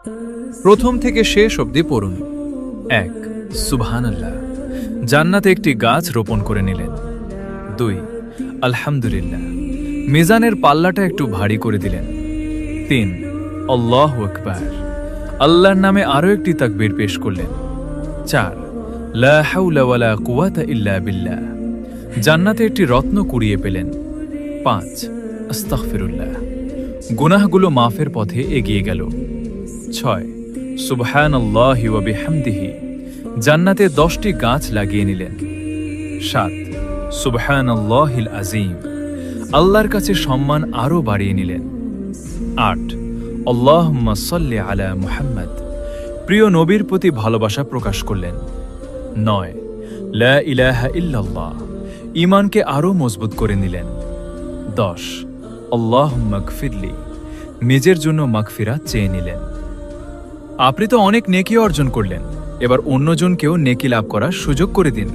প্রথম থেকে শেষ অবধি পড়ুন। ১ সুবহানাল্লাহ, জান্নাতে একটি গাছ রোপণ করে নিলেন। ২ আলহামদুলিল্লাহ, মিজানের পাল্লাটা একটু ভারী করে দিলেন। ৩ আল্লাহু আকবার, আল্লাহর নামে আরও একটি তাকবীর পেশ করলেন। ৪ লা হাওলা ওয়ালা কুওয়াতা ইল্লা বিল্লাহ, জান্নাতে একটি রত্ন কুড়িয়ে পেলেন। ৫ আস্তাগফিরুল্লাহ, গুনাহগুলো মাফের পথে এগিয়ে গেল। ৬ সুবহানাল্লাহি ওয়া বিহামদিহি, জান্নাতে ১০টি গাছ লাগিয়ে নিলেন। ৭ সুবহানাল্লাহিল আযীম, আল্লাহর কাছে সম্মান আরও বাড়িয়ে নিলেন। ৮ আল্লাহুম্মা সাল্লি আলা মুহাম্মদ, প্রিয় নবীর প্রতি ভালোবাসা প্রকাশ করলেন। ৯ লা ইলাহা ইল্লাল্লাহ, ঈমানকে আরও মজবুত করে নিলেন। ১০ আল্লাহুম্মা গফিরলি, নিজের জন্য মাগফিরাত চেয়ে নিলেন। আপনি তো অনেক নেকি অর্জন করলেন, এবার অন্যজনকেও নেকি লাভ করার সুযোগ করে দিন।